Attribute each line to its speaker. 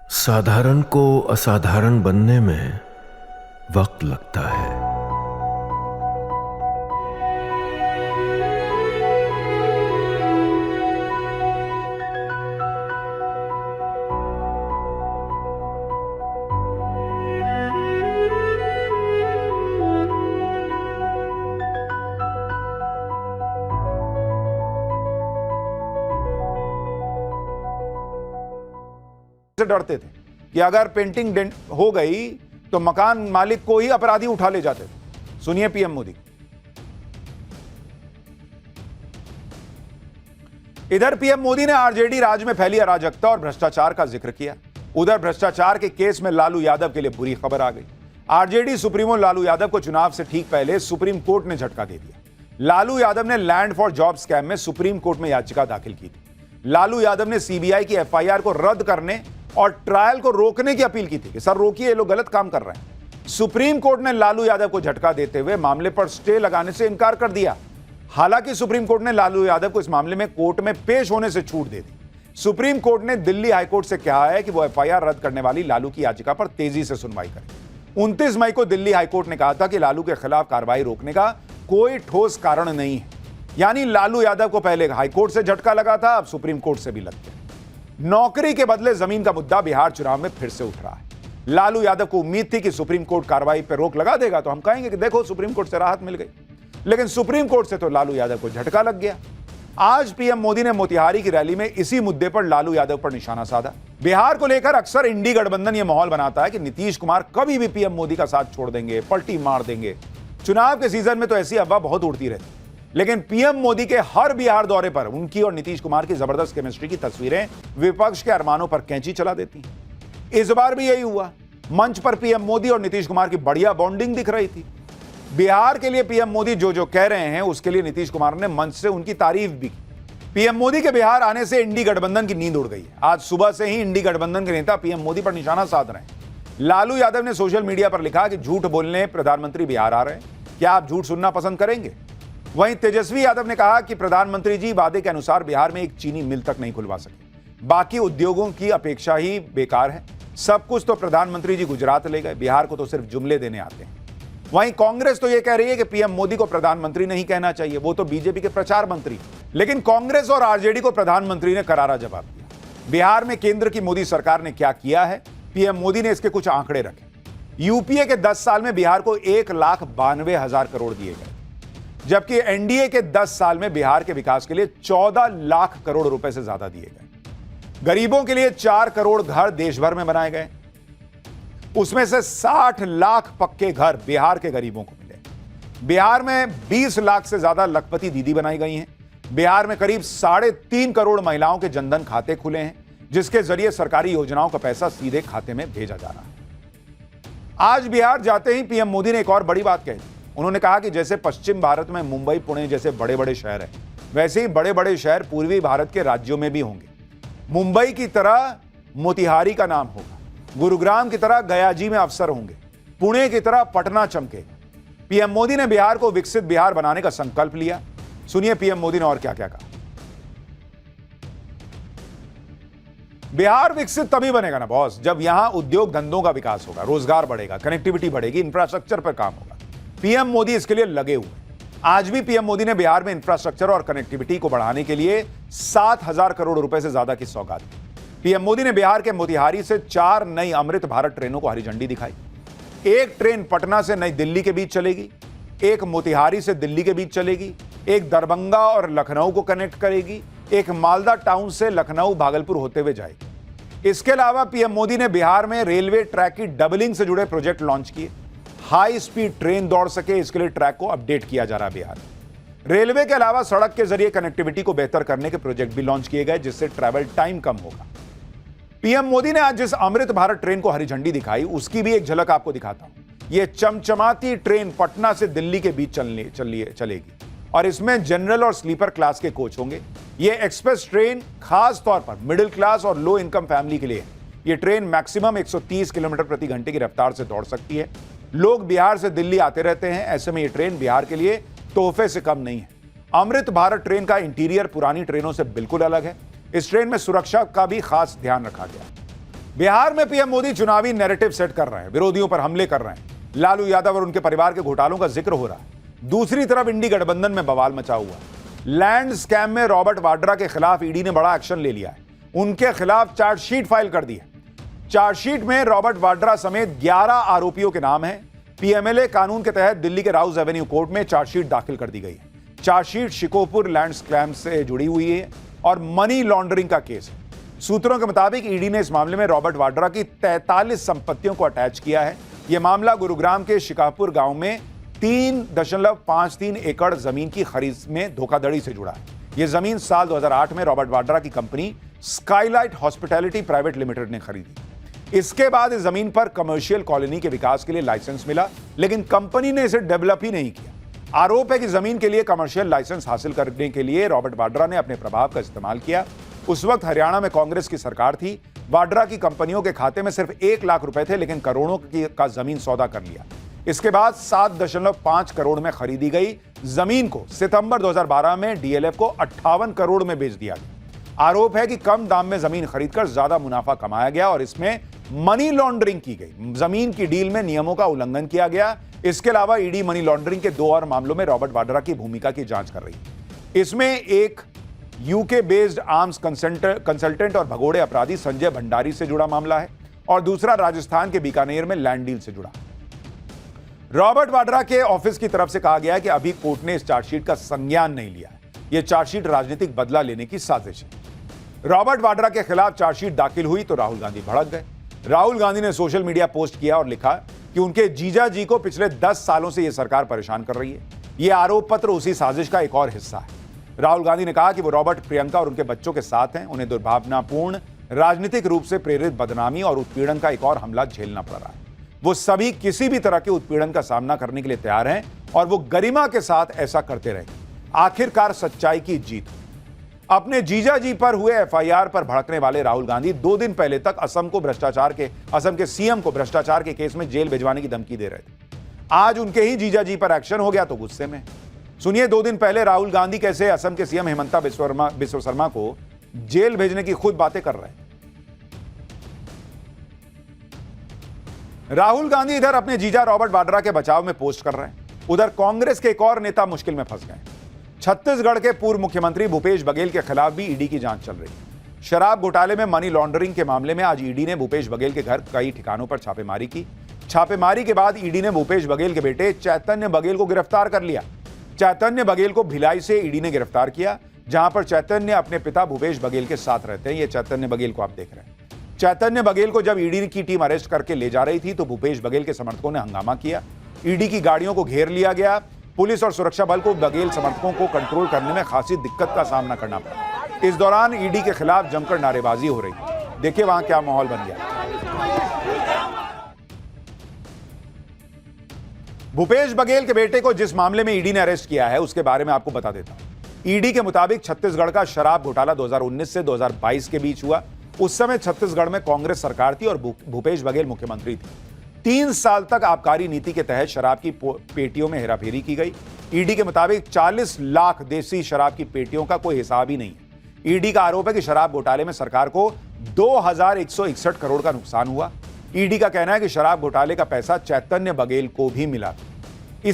Speaker 1: साधारण को असाधारण बनने में वक्त लगता है।
Speaker 2: से डरते थे कि अगर पेंटिंग डेंट हो गई तो मकान मालिक को ही अपराधी उठा ले जाते थे। सुनिए पीएम मोदी। इधर पीएम मोदी ने आरजेडी राज में फैली अराजकता और भ्रष्टाचार का जिक्र किया। उधर भ्रष्टाचार के केस में लालू यादव के लिए बुरी खबर आ गई। आरजेडी सुप्रीमो लालू यादव को चुनाव से ठीक पहले सुप्रीम कोर्ट ने झटका दे दिया। लालू यादव ने लैंड फॉर जॉब स्कैम में सुप्रीम कोर्ट में याचिका दाखिल की थी। लालू यादव ने सीबीआई की एफआईआर को रद्द करने और ट्रायल को रोकने की अपील की थी कि सर रोकिए, ये लोग गलत काम कर रहे हैं। सुप्रीम कोर्ट ने लालू यादव को झटका देते हुए मामले पर स्टे लगाने से इनकार कर दिया। हालांकि सुप्रीम कोर्ट ने लालू यादव को इस मामले में कोर्ट में पेश होने से छूट दे दी। सुप्रीम कोर्ट ने दिल्ली हाईकोर्ट से कहा है कि वो एफआईआर रद्द करने वाली लालू की याचिका पर तेजी से सुनवाई करे। 29 मई को दिल्ली हाईकोर्ट ने कहा था कि लालू के खिलाफ कार्रवाई रोकने का कोई ठोस कारण नहीं है। यानी लालू यादव को पहले हाईकोर्ट से झटका लगा था, अब सुप्रीम कोर्ट से भी लग गया। नौकरी के बदले जमीन का मुद्दा बिहार चुनाव में फिर से उठ रहा है। लालू यादव को उम्मीद थी कि सुप्रीम कोर्ट कार्रवाई पर रोक लगा देगा तो हम कहेंगे कि देखो सुप्रीम कोर्ट से राहत मिल गई, लेकिन सुप्रीम कोर्ट से तो लालू यादव को झटका लग गया। आज पीएम मोदी ने मोतिहारी की रैली में इसी मुद्दे पर लालू यादव पर निशाना साधा। बिहार को लेकर अक्सर इंडी गठबंधन यह माहौल बनाता है कि नीतीश कुमार कभी भी पीएम मोदी का साथ छोड़ देंगे, पलटी मार देंगे। चुनाव के सीजन में तो ऐसी अफवाह बहुत उड़ती रहती, लेकिन पीएम मोदी के हर बिहार दौरे पर उनकी और नीतीश कुमार की जबरदस्त केमिस्ट्री की तस्वीरें विपक्ष के अरमानों पर कैंची चला देती। इस बार भी यही हुआ। मंच पर पीएम मोदी और नीतीश कुमार की बढ़िया बॉन्डिंग दिख रही थी। बिहार के लिए पीएम मोदी जो जो कह रहे हैं उसके लिए नीतीश कुमार ने मंच से उनकी तारीफ भी की। पीएम मोदी के बिहार आने से इंडी गठबंधन की नींद उड़ गई है। आज सुबह से ही इंडी गठबंधन के नेता पीएम मोदी पर निशाना साध रहे हैं। लालू यादव ने सोशल मीडिया पर लिखा कि झूठ बोलने प्रधानमंत्री बिहार आ रहे हैं, क्या आप झूठ सुनना पसंद करेंगे? वहीं तेजस्वी यादव ने कहा कि प्रधानमंत्री जी वादे के अनुसार बिहार में एक चीनी मिल तक नहीं खुलवा सके, बाकी उद्योगों की अपेक्षा ही बेकार है। सब कुछ तो प्रधानमंत्री जी गुजरात ले गए, बिहार को तो सिर्फ जुमले देने आते हैं। वहीं कांग्रेस तो यह कह रही है कि पीएम मोदी को प्रधानमंत्री नहीं कहना चाहिए, वो तो बीजेपी के प्रचार मंत्री। लेकिन कांग्रेस और आरजेडी को प्रधानमंत्री ने करारा जवाब दिया। बिहार में केंद्र की मोदी सरकार ने क्या किया है, पीएम मोदी ने इसके कुछ आंकड़े रखे। यूपीए के 10 साल में बिहार को 1,92,000 करोड़ दिए गए, जबकि एनडीए के 10 साल में बिहार के विकास के लिए 14 लाख करोड़ रुपए से ज्यादा दिए गए। गरीबों के लिए 4 करोड़ घर देश भर में बनाए गए, उसमें से 60 लाख पक्के घर बिहार के गरीबों को मिले। बिहार में 20 लाख से ज्यादा लखपति दीदी बनाई गई हैं। बिहार में करीब 3.5 करोड़ महिलाओं के जनधन खाते खुले हैं, जिसके जरिए सरकारी योजनाओं का पैसा सीधे खाते में भेजा जा रहा है। आज बिहार जाते ही पीएम मोदी ने एक और बड़ी बात कही। उन्होंने कहा कि जैसे पश्चिम भारत में मुंबई, पुणे जैसे बड़े बड़े शहर हैं, वैसे ही बड़े बड़े शहर पूर्वी भारत के राज्यों में भी होंगे। मुंबई की तरह मोतिहारी का नाम होगा, गुरुग्राम की तरह गयाजी में अफसर होंगे, पुणे की तरह पटना चमकेगा। पीएम मोदी ने बिहार को विकसित बिहार बनाने का संकल्प लिया। सुनिए पीएम मोदी ने और क्या क्या कहा। बिहार विकसित तभी बनेगा ना बॉस, जब यहां उद्योग धंधों का विकास होगा, रोजगार बढ़ेगा, कनेक्टिविटी बढ़ेगी, इंफ्रास्ट्रक्चर पर काम होगा। पीएम मोदी इसके लिए लगे हुए। आज भी पीएम मोदी ने बिहार में इंफ्रास्ट्रक्चर और कनेक्टिविटी को बढ़ाने के लिए 7,000 करोड़ रुपए से ज्यादा की सौगात दी। पीएम मोदी ने बिहार के मोतिहारी से 4 नई अमृत भारत ट्रेनों को हरी झंडी दिखाई। एक ट्रेन पटना से नई दिल्ली के बीच चलेगी, एक मोतिहारी से दिल्ली के बीच चलेगी, एक दरभंगा और लखनऊ को कनेक्ट करेगी, एक मालदा टाउन से लखनऊ भागलपुर होते हुए जाएगी। इसके अलावा पीएम मोदी ने बिहार में रेलवे ट्रैक की डबलिंग से जुड़े प्रोजेक्ट लॉन्च किए। हाई स्पीड ट्रेन दौड़ सके, इसके लिए ट्रैक को अपडेट किया जा रहा है। बिहार रेलवे के अलावा सड़क के जरिए कनेक्टिविटी को बेहतर करने के प्रोजेक्ट भी लॉन्च किए गए, जिससे ट्रैवल टाइम कम होगा। पीएम मोदी ने आज जिस अमृत भारत ट्रेन को हरी झंडी दिखाई, उसकी भी एक झलक आपको दिखाता हूं। यह चमचमाती ट्रेन पटना से दिल्ली के बीच चलेगी और इसमें जनरल और स्लीपर क्लास के कोच होंगे। यह एक्सप्रेस ट्रेन खास तौर पर मिडिल क्लास और लो इनकम फैमिली के लिए है। यह ट्रेन मैक्सिमम 130 किलोमीटर प्रति घंटे की रफ्तार से दौड़ सकती है। लोग बिहार से दिल्ली आते रहते हैं, ऐसे में यह ट्रेन बिहार के लिए तोहफे से कम नहीं है। अमृत भारत ट्रेन का इंटीरियर पुरानी ट्रेनों से बिल्कुल अलग है। इस ट्रेन में सुरक्षा का भी खास ध्यान रखा गया। बिहार में पीएम मोदी चुनावी नैरेटिव सेट कर रहे हैं, विरोधियों पर हमले कर रहे हैं, लालू यादव और उनके परिवार के घोटालों का जिक्र हो रहा है। दूसरी तरफ इंडी गठबंधन में बवाल मचा हुआ। लैंड स्कैम में रॉबर्ट वाड्रा के खिलाफ ईडी ने बड़ा एक्शन ले लिया है, उनके खिलाफ चार्जशीट फाइल कर दी है। चार्जशीट में रॉबर्ट वाड्रा समेत 11 आरोपियों के नाम हैं। पीएमएलए कानून के तहत दिल्ली के राउज एवेन्यू कोर्ट में चार्जशीट दाखिल कर दी गई है। चार्जशीट शिकोपुर लैंड स्कैम से जुड़ी हुई है और मनी लॉन्ड्रिंग का केस है। सूत्रों के मुताबिक ईडी ने इस मामले में रॉबर्ट वाड्रा की 43 संपत्तियों को अटैच किया है। यह मामला गुरुग्राम के शिकापुर गांव में 3.53 एकड़ जमीन की खरीद में धोखाधड़ी से जुड़ा है। यह जमीन साल 2008 में रॉबर्ट वाड्रा की company Skylight hospitality private limited ने खरीदी। इसके बाद इस जमीन पर कमर्शियल कॉलोनी के विकास के लिए लाइसेंस मिला, लेकिन कंपनी ने इसे डेवलप ही नहीं किया। आरोप है कि जमीन के लिए कमर्शियल लाइसेंस हासिल करने के लिए रॉबर्ट वाड्रा ने अपने प्रभाव का इस्तेमाल किया। उस वक्त हरियाणा में कांग्रेस की सरकार थी। वाड्रा की कंपनियों के खाते में सिर्फ 1 लाख रुपए थे, लेकिन करोड़ों का जमीन सौदा कर लिया। इसके बाद 7.5 करोड़ में खरीदी गई जमीन को सितंबर 2012 में डीएलएफ को 58 करोड़ में बेच दिया गया। आरोप है कि कम दाम में जमीन खरीदकर ज्यादा मुनाफा कमाया गया और इसमें मनी लॉन्ड्रिंग की गई। जमीन की डील में नियमों का उल्लंघन किया गया। इसके अलावा ईडी मनी लॉन्ड्रिंग के 2 और मामलों में रॉबर्ट वाड्रा की भूमिका की जांच कर रही है। इसमें एक यूके बेस्ड आर्म्स कंसल्टेंट और भगोड़े अपराधी संजय भंडारी से जुड़ा मामला है और दूसरा राजस्थान के बीकानेर में लैंड डील से जुड़ा। रॉबर्ट वाड्रा के ऑफिस की तरफ से कहा गया है कि अभी कोर्ट ने इस चार्जशीट का संज्ञान नहीं लिया है। यह चार्जशीट राजनीतिक बदला लेने की साजिश है। रॉबर्ट वाड्रा के खिलाफ चार्जशीट दाखिल हुई तो राहुल गांधी भड़क गए। राहुल गांधी ने सोशल मीडिया पोस्ट किया और लिखा कि उनके जीजा जी को पिछले 10 सालों से यह सरकार परेशान कर रही है। यह आरोप पत्र उसी साजिश का एक और हिस्सा है। राहुल गांधी ने कहा कि वो रॉबर्ट, प्रियंका और उनके बच्चों के साथ हैं। उन्हें दुर्भावनापूर्ण, राजनीतिक रूप से प्रेरित बदनामी और उत्पीड़न का एक और हमला झेलना पड़ रहा है। वो सभी किसी भी तरह के उत्पीड़न का सामना करने के लिए तैयार हैं और वो गरिमा के साथ ऐसा करते रहेंगे। आखिरकार सच्चाई की जीत। अपने जीजा जी पर हुए एफआईआर पर भड़कने वाले राहुल गांधी 2 दिन पहले तक असम के सीएम को भ्रष्टाचार के केस में जेल भिजवाने की धमकी दे रहे थे। आज उनके ही जीजा जी पर एक्शन हो गया तो गुस्से में। सुनिए 2 दिन पहले राहुल गांधी कैसे असम के सीएम हेमंता बिस्वा शर्मा को जेल भेजने की खुद बातें कर रहे हैं। राहुल गांधी इधर अपने जीजा रॉबर्ट वाड्रा के बचाव में पोस्ट कर रहे हैं, उधर कांग्रेस के एक और नेता मुश्किल में फंस गए। छत्तीसगढ़ के पूर्व मुख्यमंत्री भूपेश बघेल के खिलाफ भी ईडी की जांच चल रही है। शराब घोटाले में मनी लॉन्ड्रिंग के मामले में आज ईडी ने भूपेश बघेल के घर कई ठिकानों पर छापेमारी की। छापेमारी के बाद ईडी ने भूपेश बघेल के बेटे चैतन्य बघेल को गिरफ्तार कर लिया। चैतन्य बघेल को भिलाई से ईडी ने गिरफ्तार किया, जहां पर चैतन्य अपने पिता भूपेश बघेल के साथ रहते हैं। ये चैतन्य बघेल को आप देख रहे हैं। चैतन्य बघेल को जब ईडी की टीम अरेस्ट करके ले जा रही थी तो भूपेश बघेल के समर्थकों ने हंगामा किया। ईडी की गाड़ियों को घेर लिया गया। पुलिस और सुरक्षा बल को बघेल समर्थकों को कंट्रोल करने में खासी दिक्कत का सामना करना पड़ा। इस दौरान ईडी के खिलाफ जमकर नारेबाजी हो रही थी। देखिए वहां क्या माहौल बन गया। भूपेश बघेल के बेटे को जिस मामले में ईडी ने अरेस्ट किया है उसके बारे में आपको बता देता हूं। ईडी के मुताबिक छत्तीसगढ़ का शराब घोटाला 2019 से 2022 के बीच हुआ। उस समय छत्तीसगढ़ में कांग्रेस सरकार थी और भूपेश बघेल मुख्यमंत्री थे। 3 साल तक आबकारी नीति के तहत शराब की पेटियों में हेराफेरी की गई। ईडी के मुताबिक 40 लाख देसी शराब की पेटियों का कोई हिसाब ही नहीं है। ईडी का आरोप है कि शराब घोटाले में सरकार को 2161 करोड़ का नुकसान हुआ। ईडी का कहना है कि शराब घोटाले का पैसा चैतन्य बघेल को भी मिला। इसी